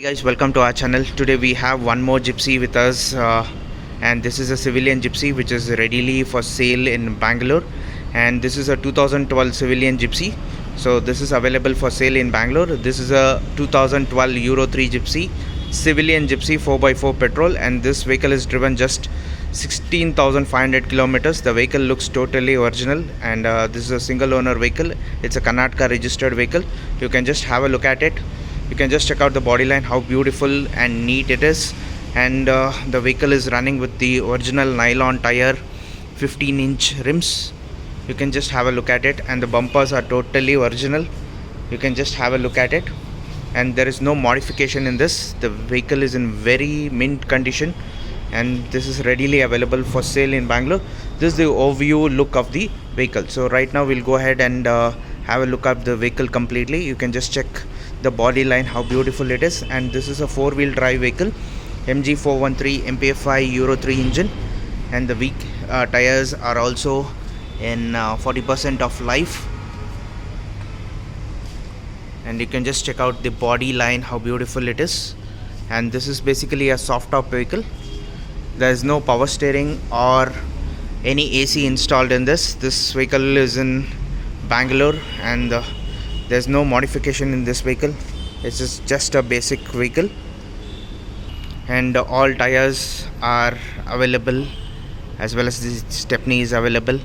Guys, welcome to our channel. Today we have one more gypsy with us, and this is a civilian gypsy which is readily for sale in Bangalore, and this is a 2012 civilian gypsy. So this is available for sale in Bangalore. This is a 2012 Euro 3 gypsy, civilian gypsy 4x4 petrol, and this vehicle is driven just 16,500 kilometers. The vehicle looks totally original, and this is a single owner vehicle. It's a Karnataka registered vehicle. You can just have a look at it. You can just check out the body line, how beautiful and neat it is, and the vehicle is running with the original nylon tire, 15-inch rims. You can just have a look at it, and the bumpers are totally original. You can just have a look at it, and there is no modification in this. The vehicle is in very mint condition, and this is readily available for sale in Bangalore. This is the overview look of the vehicle. So right now we'll go ahead and have a look at the vehicle completely. You can just check the body line, how beautiful it is, and this is a four-wheel drive vehicle, MG413 MPFI Euro 3 engine, and the weak tires are also in 40% of life. And you can just check out the body line, how beautiful it is. And this is basically a soft top vehicle. There is no power steering or any AC installed in this. This vehicle is in Bangalore, and there's no modification in this vehicle. It's just a basic vehicle, and all tires are available, as well as the stepney is available.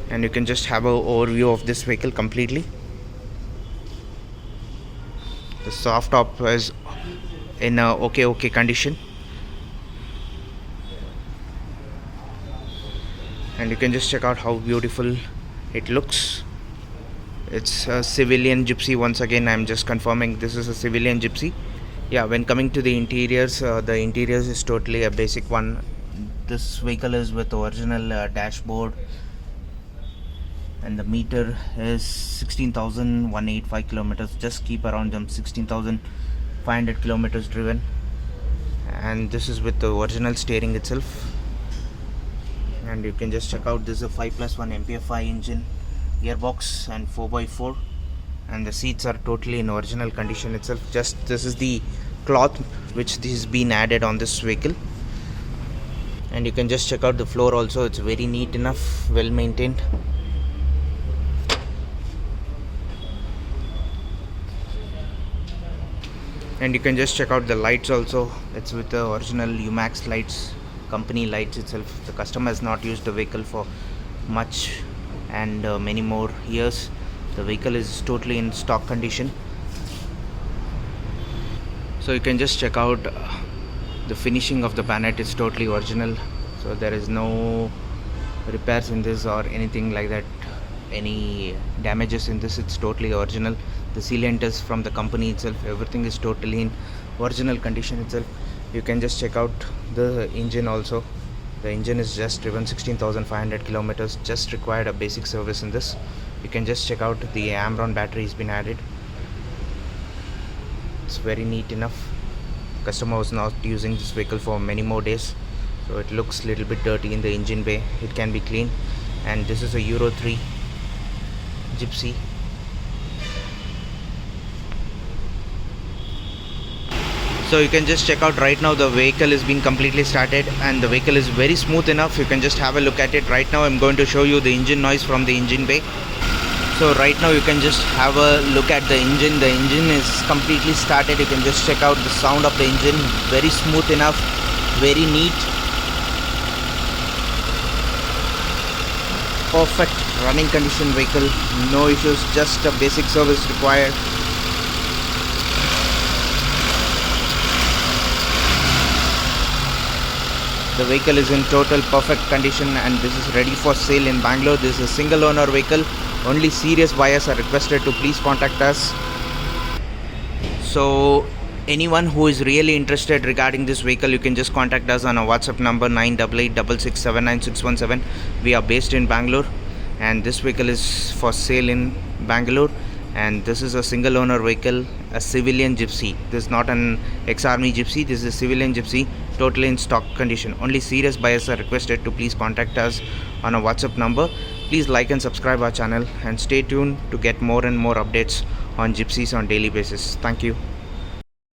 And you can just have an overview of this vehicle completely. The soft top is in a okay condition, and you can just check out how beautiful it looks. It's a civilian gypsy. Once again, I'm just confirming this is a civilian gypsy. Yeah, when coming to the interiors is totally a basic one. This vehicle is with original dashboard, and the meter is 16,185 kilometers. Just keep around them 16,500 kilometers driven, and this is with the original steering itself. And you can just check out, this is a 5+1 MPFI engine, gearbox, and 4x4, and the seats are totally in original condition itself. Just this is the cloth which has been added on this vehicle. And you can just check out the floor also. It's very neat enough, well maintained. And you can just check out the lights also. It's with the original Umax lights, company lights itself. The customer has not used the vehicle for much and many more years. The vehicle is totally in stock condition. So you can just check out the finishing of the bonnet is totally original. So there is no repairs in this or anything like that, any damages in this. It's totally original. The sealant is from the company itself. Everything is totally in original condition itself. You can just check out the engine also. The engine is just driven 16,500 kilometers. Just required a basic service in this. You can just check out the Amron battery has been added. It's very neat enough. Customer was not using this vehicle for many more days, so it looks a little bit dirty in the engine bay. It can be cleaned. And this is a Euro 3 gypsy. So you can just check out right now, the vehicle is being completely started, and the vehicle is very smooth enough. You can just have a look at it. Right now I'm going to show you the engine noise from the engine bay. So right now you can just have a look at the engine. The engine is completely started. You can just check out the sound of the engine. Very smooth enough, very neat, perfect running condition vehicle. No issues, just a basic service required. The vehicle is in total perfect condition, and this is ready for sale in Bangalore. This is a single owner vehicle. Only serious buyers are requested to please contact us. So anyone who is really interested regarding this vehicle, you can just contact us on our WhatsApp number 9886679617. We are based in Bangalore, and this vehicle is for sale in Bangalore. And this is a single owner vehicle, a civilian gypsy. This is not an ex-army gypsy. This is a civilian gypsy, totally in stock condition. Only serious buyers are requested to please contact us on our WhatsApp number. Please like and subscribe our channel, and stay tuned to get more and more updates on gypsies on daily basis. Thank you.